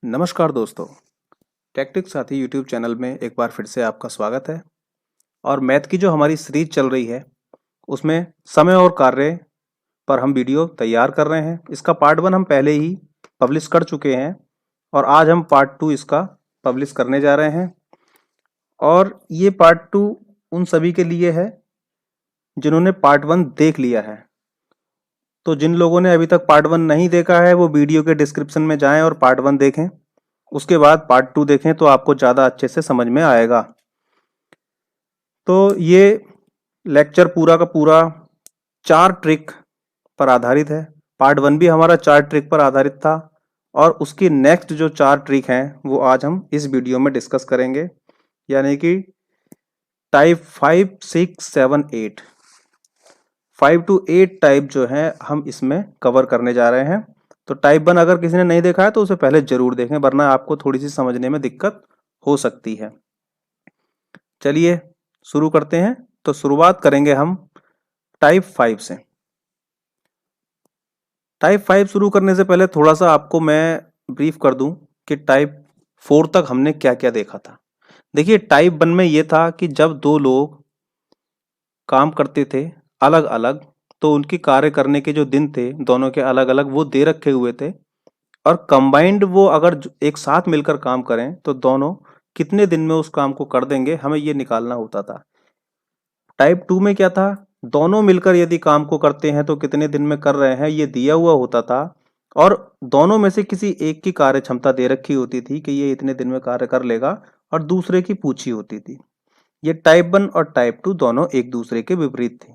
नमस्कार दोस्तों, टेक्टिक साथी यूट्यूब चैनल में एक बार फिर से आपका स्वागत है। और मैथ की जो हमारी सीरीज चल रही है उसमें समय और कार्य पर हम वीडियो तैयार कर रहे हैं। इसका पार्ट 1 हम पहले ही पब्लिश कर चुके हैं और आज हम पार्ट 2 इसका पब्लिश करने जा रहे हैं। और ये पार्ट 2 उन सभी के लिए है जिन्होंने पार्ट 1 देख लिया है। तो जिन लोगों ने अभी तक पार्ट 1 नहीं देखा है वो वीडियो के डिस्क्रिप्शन में जाएं और पार्ट 1 देखें, उसके बाद पार्ट 2 देखें तो आपको ज़्यादा अच्छे से समझ में आएगा। तो ये लेक्चर पूरा का पूरा 4 ट्रिक पर आधारित है। पार्ट 1 भी हमारा 4 ट्रिक पर आधारित था और उसकी नेक्स्ट जो 4 ट्रिक हैं वो आज हम इस वीडियो में डिस्कस करेंगे, यानी कि टाइप 5, 6, 7, 8 5 to 8 टाइप जो है हम इसमें कवर करने जा रहे हैं। तो टाइप 1 अगर किसी ने नहीं देखा है तो उसे पहले जरूर देखें, वरना आपको थोड़ी सी समझने में दिक्कत हो सकती है। चलिए शुरू करते हैं। तो शुरुआत करेंगे हम टाइप 5 से। टाइप 5 शुरू करने से पहले थोड़ा सा आपको मैं ब्रीफ कर दूं कि टाइप 4 तक हमने क्या क्या देखा था। देखिए, टाइप 1 में ये था कि जब दो लोग काम करते थे अलग अलग, तो उनकी कार्य करने के जो दिन थे दोनों के अलग अलग वो दे रखे हुए थे, और कंबाइंड वो अगर एक साथ मिलकर काम करें तो दोनों कितने दिन में उस काम को कर देंगे, हमें ये निकालना होता था। टाइप 2 में क्या था, दोनों मिलकर यदि काम को करते हैं तो कितने दिन में कर रहे हैं ये दिया हुआ होता था, और दोनों में से किसी एक की कार्य क्षमता दे रखी होती थी कि ये इतने दिन में कार्य कर लेगा, और दूसरे की पूछी होती थी। ये टाइप 1 और टाइप 2 दोनों एक दूसरे के विपरीत थे।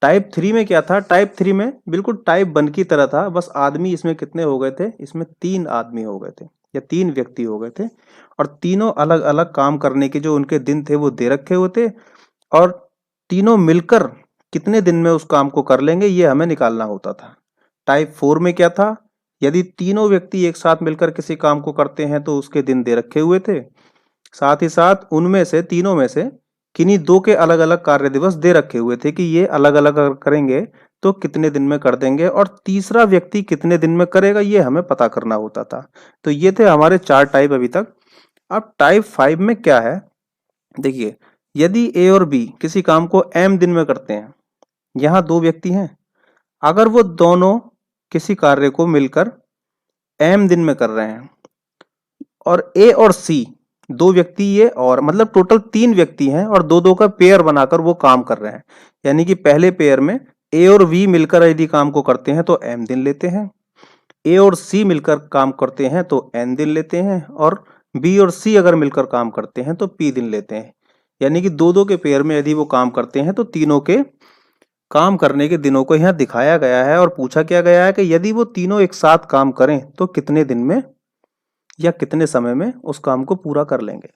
टाइप 3 में क्या था, टाइप 3 में बिल्कुल टाइप 1 की तरह था, बस आदमी इसमें कितने हो गए थे, इसमें 3 आदमी हो गए थे या 3 व्यक्ति हो गए थे, और तीनों अलग अलग काम करने के जो उनके दिन थे वो दे रखे हुए थे, और तीनों मिलकर कितने दिन में उस काम को कर लेंगे ये हमें निकालना होता था। टाइप 4 में क्या था, यदि तीनों व्यक्ति एक साथ मिलकर किसी काम को करते हैं तो उसके दिन दे रखे हुए थे, साथ ही साथ उनमें से तीनों में से किन्हीं दो के अलग अलग कार्य दिवस दे रखे हुए थे कि ये अलग अलग अगर करेंगे तो कितने दिन में कर देंगे, और तीसरा व्यक्ति कितने दिन में करेगा ये हमें पता करना होता था। तो ये थे हमारे 4 टाइप अभी तक। अब टाइप 5 में क्या है, देखिए, यदि ए और बी किसी काम को एम दिन में करते हैं, यहाँ दो व्यक्ति हैं, अगर वो दोनों किसी कार्य को मिलकर एम दिन में कर रहे हैं, और ए और सी दो व्यक्ति, ये और मतलब टोटल 3 व्यक्ति हैं और दो दो का पेयर बनाकर वो काम कर रहे हैं, यानी कि पहले पेयर में ए और बी मिलकर यदि काम को करते हैं तो एम दिन लेते हैं, ए और सी मिलकर काम करते हैं तो एन दिन लेते हैं, और बी और सी अगर मिलकर काम करते हैं तो पी दिन लेते हैं। यानी कि दो दो के पेयर में यदि वो काम करते हैं तो तीनों के काम करने के दिनों को यहाँ दिखाया गया है, और पूछा क्या गया है कि यदि वो तीनों एक साथ काम करें तो कितने दिन में या कितने समय में उस काम को पूरा कर लेंगे।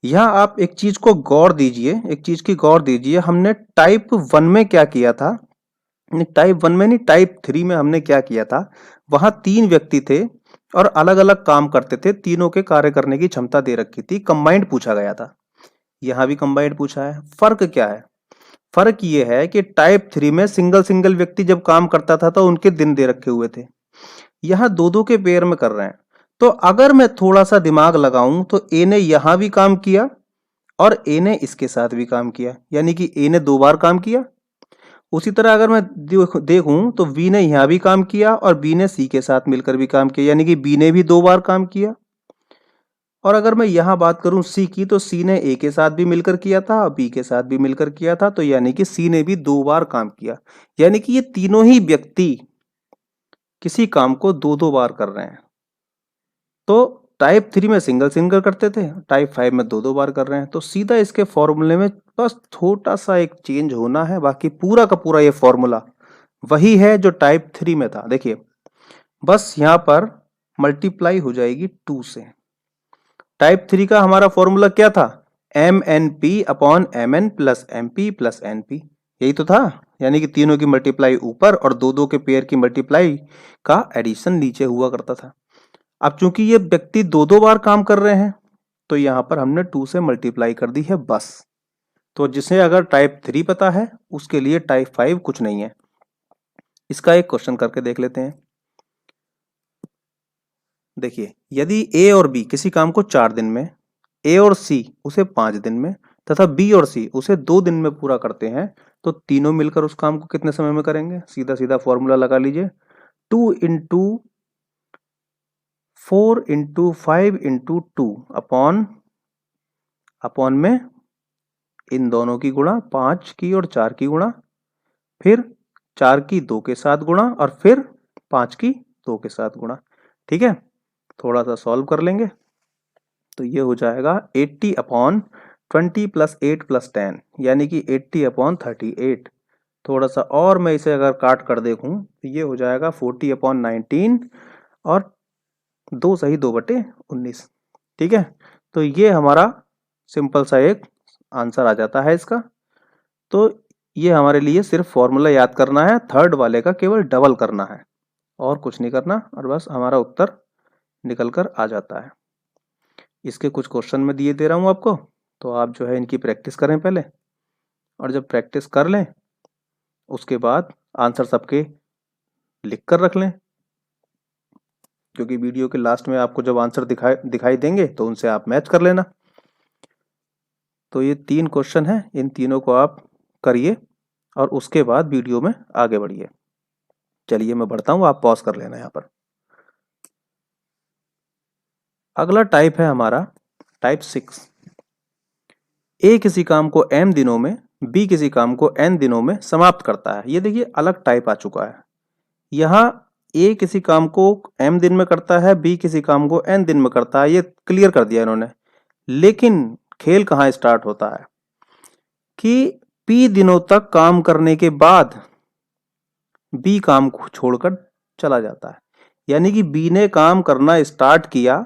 यहाँ आप एक चीज को गौर दीजिए, एक चीज की गौर दीजिए, हमने टाइप 1 में क्या किया था, नहीं टाइप 1 में नहीं, टाइप 3 में हमने क्या किया था, वहां 3 व्यक्ति थे और अलग अलग काम करते थे, तीनों के कार्य करने की क्षमता दे रखी थी, कंबाइंड पूछा गया था। यहाँ भी कंबाइंड पूछा है। फर्क क्या है, फर्क ये है कि टाइप 3 में सिंगल सिंगल व्यक्ति जब काम करता था तो उनके दिन दे रखे हुए थे, यहाँ दो दो के पेयर में कर रहे हैं। तो अगर मैं थोड़ा सा दिमाग लगाऊं तो ए ने यहां भी काम किया और ए ने इसके साथ भी काम किया, यानी कि ए ने 2 बार काम किया। उसी तरह अगर मैं देखूं तो बी ने यहां भी काम किया और बी ने सी के साथ मिलकर भी काम किया, यानी कि बी ने भी 2 बार काम किया। और अगर मैं यहां बात करूं सी की, तो सी ने ए के साथ भी मिलकर किया था, बी के साथ भी मिलकर किया था, तो यानी कि सी ने भी 2 बार काम किया, यानी कि ये तीनों ही व्यक्ति किसी काम को 2-2 बार कर रहे हैं। तो टाइप 3 में सिंगल सिंगल करते थे, टाइप 5 में 2-2 बार कर रहे हैं। तो सीधा इसके फॉर्मूले में बस छोटा सा एक चेंज होना है, बाकी पूरा का पूरा ये फॉर्मूला वही है जो टाइप 3 में था। देखिए, बस यहाँ पर मल्टीप्लाई हो जाएगी 2 से। टाइप 3 का हमारा फॉर्मूला क्या था, m n p upon m n plus m p plus n p, यही तो था, यानी कि तीनों की मल्टीप्लाई ऊपर और दो दो के पेयर की मल्टीप्लाई का एडिशन नीचे हुआ करता था। अब चूंकि ये व्यक्ति 2-2 बार काम कर रहे हैं तो यहां पर हमने 2 से मल्टीप्लाई कर दी है बस। तो जिसे अगर टाइप 3 पता है उसके लिए टाइप 5 कुछ नहीं है। इसका एक क्वेश्चन करके देख लेते हैं। देखिए, यदि ए और बी किसी काम को 4 दिन में, ए और सी उसे 5 दिन में तथा बी और सी उसे 2 दिन में पूरा करते हैं, तो तीनों मिलकर उस काम को कितने समय में करेंगे? सीधा सीधा फॉर्मूला लगा लीजिए, 2 इंटू 4 इंटू 5 इंटू 2 अपॉन में इन दोनों की गुणा, 5 की और 4 की गुणा, फिर 4 की 2 के साथ गुणा और फिर 5 की 2 के साथ गुणा। ठीक है, थोड़ा सा सॉल्व कर लेंगे तो ये हो जाएगा 80 अपॉन 20 प्लस 8 प्लस 10 यानी कि 80 अपॉन 38। थोड़ा सा और मैं इसे अगर काट कर देखूं तो ये हो जाएगा 40 अपॉन 19 और 2 सही 2/19। ठीक है, तो ये हमारा सिंपल सा एक आंसर आ जाता है इसका। तो ये हमारे लिए सिर्फ फॉर्मूला याद करना है, थर्ड वाले का केवल डबल करना है और कुछ नहीं करना, और बस हमारा उत्तर निकल कर आ जाता है। इसके कुछ क्वेश्चन मैं दिए दे रहा हूँ आपको, तो आप जो है इनकी प्रैक्टिस करें पहले, और जब प्रैक्टिस कर लें उसके बाद आंसर सबके लिख कर रख लें, क्योंकि वीडियो के लास्ट में आपको जब आंसर दिखाई देंगे तो उनसे आप मैच कर लेना। तो ये 3 क्वेश्चन हैं, इन तीनों को आप करिए और उसके बाद वीडियो में आगे बढ़िए। चलिए मैं बढ़ता हूँ, आप पॉज कर लेना यहाँ पर। अगला टाइप है हमारा टाइप 6। ए किसी काम को m दिनों में, बी किसी काम को n दिनों में समाप्त करता है। ये देखिए अलग टाइप आ चुका है। यहाँ ए किसी काम को m दिन में करता है, बी किसी काम को n दिन में करता है, ये क्लियर कर दिया इन्होंने। लेकिन खेल कहाँ स्टार्ट होता है कि p दिनों तक काम करने के बाद बी काम को छोड़कर चला जाता है। यानी कि बी ने काम करना स्टार्ट किया,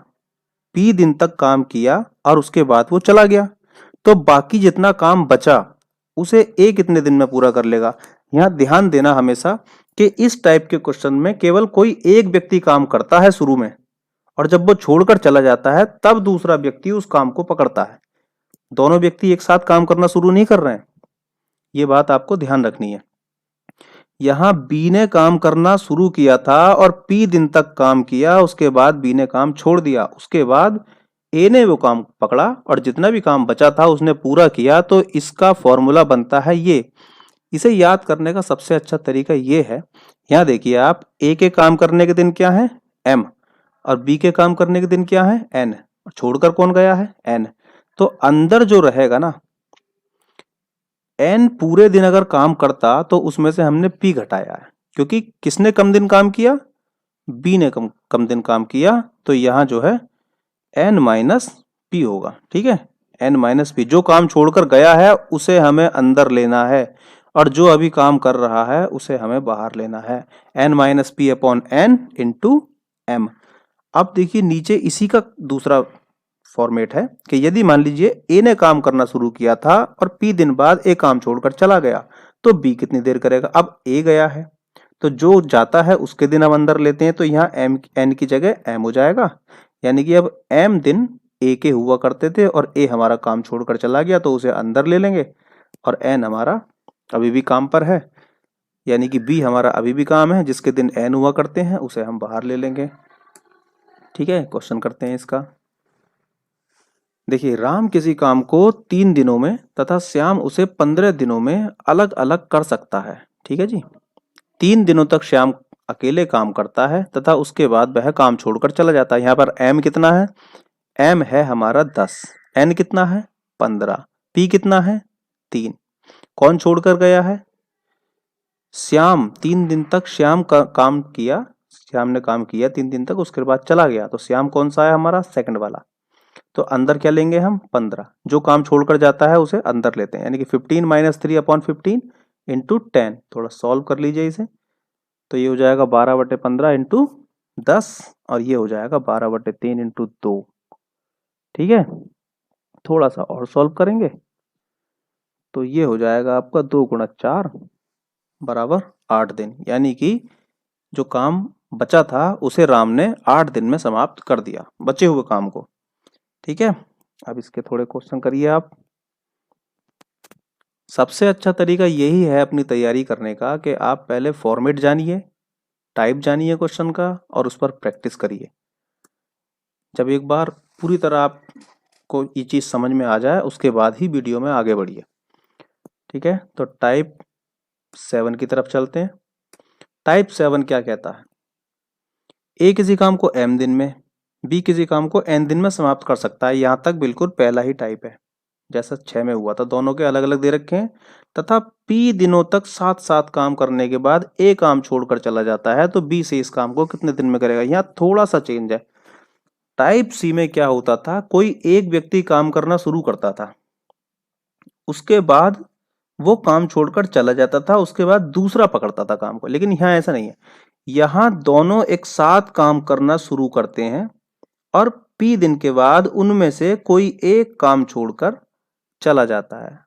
p दिन तक काम किया और उसके बाद वो चला गया, तो बाकी जितना काम बचा उसे ए कितने दिन में पूरा कर लेगा। यहां ध्यान देना हमेशा कि इस टाइप के क्वेश्चन में केवल कोई एक व्यक्ति काम करता है शुरू में, और जब वो छोड़कर चला जाता है तब दूसरा व्यक्ति उस काम को पकड़ता है। दोनों व्यक्ति एक साथ काम करना शुरू नहीं कर रहे हैं, ये बात आपको ध्यान रखनी है। यहां बी ने काम करना शुरू किया था और पी दिन तक काम किया, उसके बाद बी ने काम छोड़ दिया, उसके बाद ए ने वो काम पकड़ा और जितना भी काम बचा था उसने पूरा किया। तो इसका फॉर्मूला बनता है ये। इसे याद करने का सबसे अच्छा तरीका ये है, यहाँ देखिए आप, ए के काम करने के दिन क्या है m, और बी के काम करने के दिन क्या है n, और छोड़कर कौन गया है n। तो अंदर जो रहेगा ना, n पूरे दिन अगर काम करता तो उसमें से हमने p घटाया है, क्योंकि किसने कम दिन काम किया, b ने कम दिन काम किया, तो यहाँ जो है n माइनस पी होगा। ठीक है, n माइनस पी, जो काम छोड़कर गया है उसे हमें अंदर लेना है और जो अभी काम कर रहा है उसे हमें बाहर लेना है। n minus p upon n into m. अब देखिए नीचे इसी का दूसरा फॉर्मेट है कि यदि मान लीजिए a ने काम करना शुरू किया था और p दिन बाद a काम छोड़कर चला गया, तो b कितनी देर करेगा। अब a गया है तो जो जाता है उसके दिन हम अंदर लेते हैं, तो यहाँ n की जगह m हो जाएगा। यानी कि अब m दिन a के हुआ करते थे और a हमारा काम छोड़कर चला गया, तो उसे अंदर ले लेंगे, और n हमारा अभी भी काम पर है, यानी कि b हमारा अभी भी काम है, जिसके दिन n हुआ करते हैं उसे हम बाहर ले लेंगे। ठीक है, क्वेश्चन करते हैं इसका। देखिए, राम किसी काम को 3 दिनों में तथा श्याम उसे 15 दिनों में अलग अलग कर सकता है। ठीक है जी, 3 दिनों तक श्याम अकेले काम करता है तथा उसके बाद वह काम छोड़कर चला जाता है। यहाँ पर m कितना है, m है हमारा 10, n कितना है 15, p कितना है 3। कौन छोड़कर गया है, श्याम। 3 दिन तक श्याम का काम किया, श्याम ने काम किया 3 दिन तक, उसके बाद चला गया, तो श्याम कौन सा है हमारा सेकंड वाला। तो अंदर क्या लेंगे हम 15, जो काम छोड़कर जाता है उसे अंदर लेते हैं, यानी कि 15 माइनस 3 अपॉन 15 इंटू 10। थोड़ा सॉल्व कर लीजिए इसे, तो ये हो जाएगा 12/15 इंटू 10, और ये हो जाएगा 12/3 इंटू 2। ठीक है, थोड़ा सा और सॉल्व करेंगे तो ये हो जाएगा आपका 2 गुणा 4 बराबर 8 दिन, यानी कि जो काम बचा था उसे राम ने 8 दिन में समाप्त कर दिया, बचे हुए काम को। ठीक है, अब इसके थोड़े क्वेश्चन करिए आप। सबसे अच्छा तरीका यही है अपनी तैयारी करने का कि आप पहले फॉर्मेट जानिए, टाइप जानिए क्वेश्चन का, और उस पर प्रैक्टिस करिए। जब एक बार पूरी तरह आपको ये चीज़ समझ में आ जाए उसके बाद ही वीडियो में आगे बढ़िए। ठीक है, तो टाइप 7 की तरफ चलते हैं। टाइप 7 क्या कहता है? ए किसी काम को m दिन में, बी किसी काम को n दिन में समाप्त कर सकता है। यहाँ तक बिल्कुल पहला ही टाइप है जैसा 6 में हुआ था, दोनों के अलग अलग दे रखे हैं। तथा p दिनों तक साथ साथ काम करने के बाद a काम छोड़कर चला जाता है, तो b से इस काम को कितने दिन में करेगा? यहाँ थोड़ा सा चेंज है। टाइप सी में क्या होता था, कोई एक व्यक्ति काम करना शुरू करता था, उसके बाद वो काम छोड़कर चला जाता था, उसके बाद दूसरा पकड़ता था काम को। लेकिन यहाँ ऐसा नहीं है, यहाँ दोनों एक साथ काम करना शुरू करते हैं और p दिन के बाद उनमें से कोई एक काम छोड़कर चला जाता है।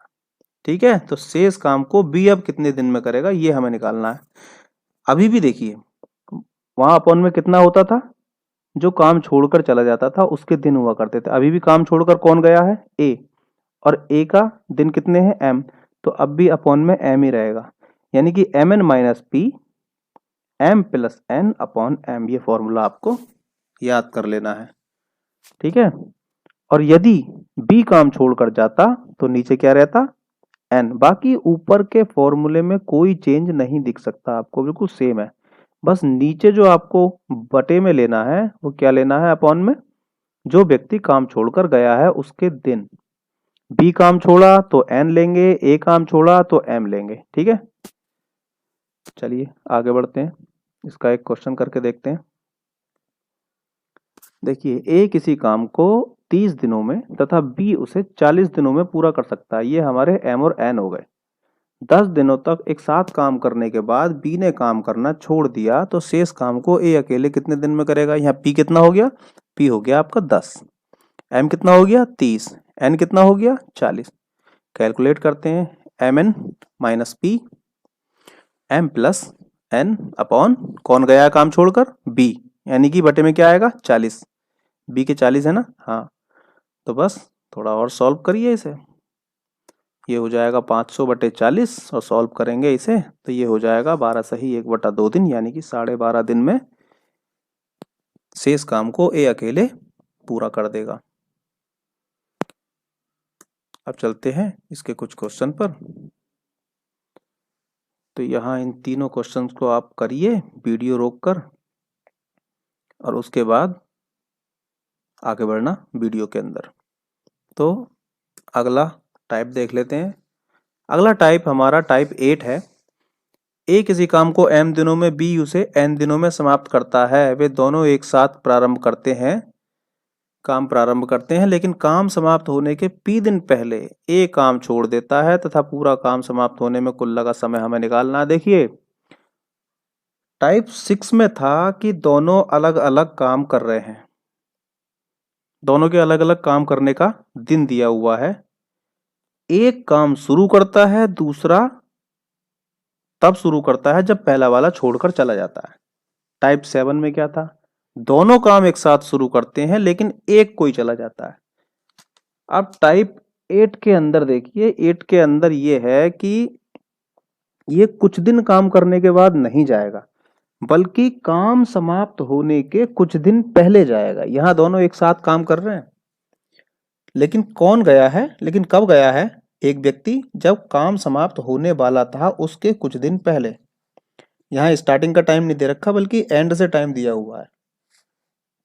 ठीक है, तो शेष काम को b अब कितने दिन में करेगा ये हमें निकालना है। अभी भी देखिए वहां अपन में कितना होता था, जो काम छोड़कर चला जाता था उसके दिन हुआ करते थे। अभी भी काम छोड़कर कौन गया है? a, और a का दिन कितने हैं? m, तो अब भी अपॉन में m ही रहेगा, यानी कि mn minus p m plus n upon m। ये फॉर्मूला आपको याद कर लेना है। ठीक है, और यदि b काम छोड़कर जाता तो नीचे क्या रहता? n। बाकी ऊपर के फॉर्मूले में कोई चेंज नहीं दिख सकता आपको, बिल्कुल सेम है। बस नीचे जो आपको बटे में लेना है वो क्या लेना है? अपॉन में जो व्यक्ति काम छोड़कर गया है उसके दिन। b काम छोड़ा तो n लेंगे, a काम छोड़ा तो m लेंगे। ठीक है, चलिए आगे बढ़ते हैं, इसका एक क्वेश्चन करके देखते हैं। देखिए a किसी काम को 30 दिनों में तथा b उसे 40 दिनों में पूरा कर सकता है। ये हमारे m और n हो गए। 10 दिनों तक एक साथ काम करने के बाद b ने काम करना छोड़ दिया, तो शेष काम को a अकेले कितने दिन में करेगा? यहाँ p कितना हो गया? p हो गया आपका 10, m कितना हो गया? 30, n कितना हो गया? 40। कैलकुलेट करते हैं, mn minus p m plus n upon कौन गया काम छोड़कर? b, यानी कि बटे में क्या आएगा? 40। b के 40 है ना? हाँ, तो बस थोड़ा और सॉल्व करिए इसे। ये हो जाएगा 500 बटे 40 और सॉल्व करेंगे इसे तो ये हो जाएगा 12 सही 1/2 दिन, यानी कि 12.5 दिन में शेष काम को ए अकेले पूरा कर देगा। अब चलते हैं इसके कुछ क्वेश्चन पर। तो यहाँ इन तीनों क्वेश्चंस को आप करिए वीडियो रोककर और उसके बाद आगे बढ़ना वीडियो के अंदर। तो अगला टाइप देख लेते हैं। अगला टाइप हमारा टाइप 8 है। ए किसी काम को m दिनों में, b उसे n दिनों में समाप्त करता है। वे दोनों एक साथ काम प्रारंभ करते हैं, लेकिन काम समाप्त होने के p दिन पहले a काम छोड़ देता है तथा पूरा काम समाप्त होने में कुल लगा समय हमें निकालना है। देखिए टाइप 6 में था कि दोनों अलग अलग काम कर रहे हैं, दोनों के अलग अलग काम करने का दिन दिया हुआ है। एक काम शुरू करता है, दूसरा तब शुरू करता है जब पहला वाला छोड़कर चला जाता है। टाइप 7 में क्या था? दोनों काम एक साथ शुरू करते हैं लेकिन एक कोई चला जाता है। अब टाइप 8 के अंदर देखिए, 8 के अंदर ये है कि ये कुछ दिन काम करने के बाद नहीं जाएगा, बल्कि काम समाप्त होने के कुछ दिन पहले जाएगा। यहां दोनों एक साथ काम कर रहे हैं, लेकिन कौन गया है? लेकिन कब गया है? एक व्यक्ति जब काम समाप्त होने वाला था उसके कुछ दिन पहले। यहाँ स्टार्टिंग का टाइम नहीं दे रखा बल्कि एंड से टाइम दिया हुआ है।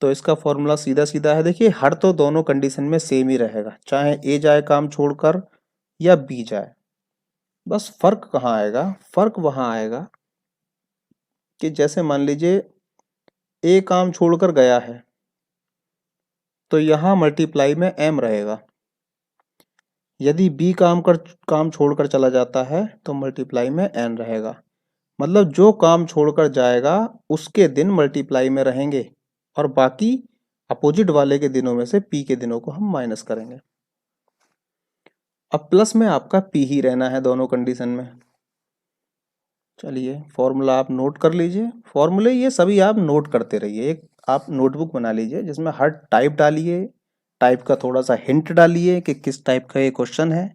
तो इसका फॉर्मूला सीधा सीधा है। देखिए हर तो दोनों कंडीशन में सेम ही रहेगा, चाहे ए जाए काम छोड़कर या बी जाए। बस फर्क कहाँ आएगा? फर्क वहां आएगा कि जैसे मान लीजिए ए काम छोड़कर गया है तो यहां मल्टीप्लाई में m रहेगा। यदि b काम छोड़कर चला जाता है तो मल्टीप्लाई में n रहेगा। मतलब जो काम छोड़कर जाएगा उसके दिन मल्टीप्लाई में रहेंगे और बाकी अपोजिट वाले के दिनों में से p के दिनों को हम माइनस करेंगे। अब प्लस में आपका p ही रहना है दोनों कंडीशन में। चलिए फॉर्मूला आप नोट कर लीजिए। फॉर्मूले ये सभी आप नोट करते रहिए। एक आप नोटबुक बना लीजिए जिसमें हर टाइप डालिए, टाइप का थोड़ा सा हिंट डालिए कि किस टाइप का ये क्वेश्चन है,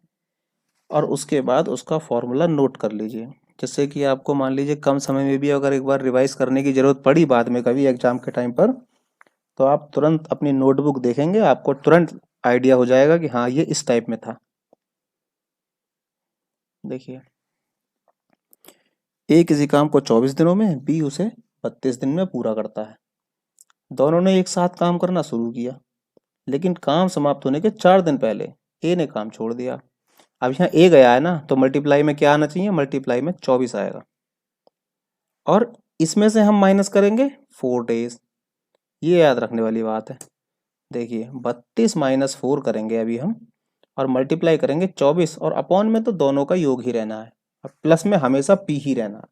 और उसके बाद उसका फॉर्मूला नोट कर लीजिए, जिससे कि आपको मान लीजिए कम समय में भी अगर एक बार रिवाइज करने की जरूरत पड़ी बाद में कभी एग्जाम के टाइम पर, तो आप तुरंत अपनी नोटबुक देखेंगे, आपको तुरंत आइडिया हो जाएगा कि हाँ ये इस टाइप में था। देखिए, ए किसी काम को 24 दिनों में, बी उसे 32 दिन में पूरा करता है। दोनों ने एक साथ काम करना शुरू किया, लेकिन काम समाप्त होने के 4 दिन पहले ए ने काम छोड़ दिया। अब यहाँ ए गया है ना, तो मल्टीप्लाई में क्या आना चाहिए, मल्टीप्लाई में 24 आएगा, और इसमें से हम माइनस करेंगे 4 डेज। ये याद रखने वाली बात है। देखिए 32 माइनस 4 करेंगे अभी हम, और मल्टीप्लाई करेंगे 24, और अपॉन में तो दोनों का योग ही रहना है, और प्लस में हमेशा पी ही रहना है।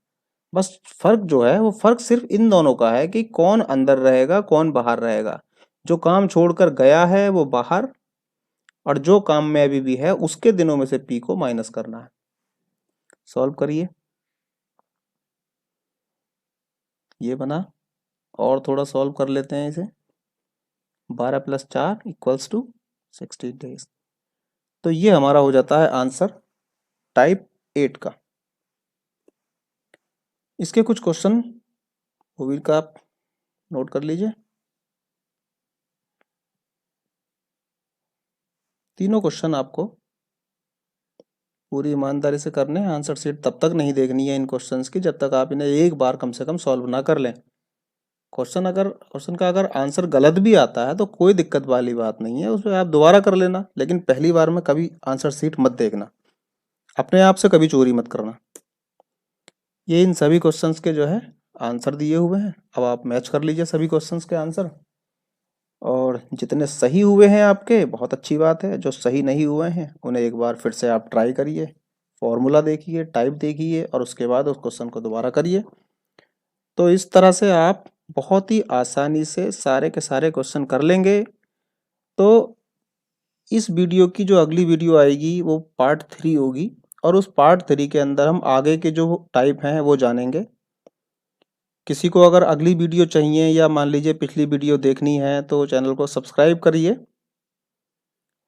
बस फर्क जो है वो फर्क सिर्फ इन दोनों का है कि कौन अंदर रहेगा कौन बाहर रहेगा। जो काम छोड़कर गया है वो बाहर, और जो काम में अभी भी है उसके दिनों में से पी को माइनस करना है। सॉल्व करिए, ये बना, और थोड़ा सॉल्व कर लेते हैं इसे। 12 + 4 = 16 डेज। तो ये हमारा हो जाता है आंसर टाइप 8 का। इसके कुछ क्वेश्चन मूवी का आप नोट कर लीजिए। तीनों क्वेश्चन आपको पूरी ईमानदारी से करने हैं। आंसर शीट तब तक नहीं देखनी है इन क्वेश्चंस की जब तक आप इन्हें एक बार कम से कम सॉल्व ना कर लें। क्वेश्चन का अगर आंसर गलत भी आता है तो कोई दिक्कत वाली बात नहीं है, उसमें आप दोबारा कर लेना, लेकिन पहली बार में कभी आंसर शीट मत देखना, अपने आप से कभी चोरी मत करना। ये इन सभी क्वेश्चंस के जो है आंसर दिए हुए हैं। अब आप मैच कर लीजिए सभी क्वेश्चंस के आंसर, और जितने सही हुए हैं आपके बहुत अच्छी बात है, जो सही नहीं हुए हैं उन्हें एक बार फिर से आप ट्राई करिए, फॉर्मूला देखिए, टाइप देखिए, और उसके बाद उस क्वेश्चन को दोबारा करिए। तो इस तरह से आप बहुत ही आसानी से सारे के सारे क्वेश्चन कर लेंगे। तो इस वीडियो की जो अगली वीडियो आएगी वो पार्ट 3 होगी, और उस पार्ट 3 के अंदर हम आगे के जो टाइप हैं वो जानेंगे। किसी को अगर अगली वीडियो चाहिए या मान लीजिए पिछली वीडियो देखनी है तो चैनल को सब्सक्राइब करिए।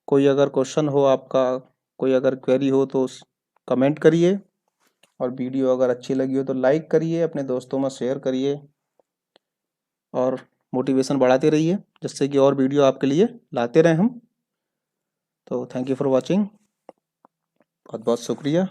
कोई अगर क्वेश्चन हो आपका, कोई अगर क्वेरी हो तो कमेंट करिए, और वीडियो अगर अच्छी लगी हो तो लाइक करिए, अपने दोस्तों में शेयर करिए, और मोटिवेशन बढ़ाते रहिए जिससे कि और वीडियो आपके लिए लाते रहें हम। तो थैंक यू फॉर वॉचिंग, बहुत बहुत शुक्रिया।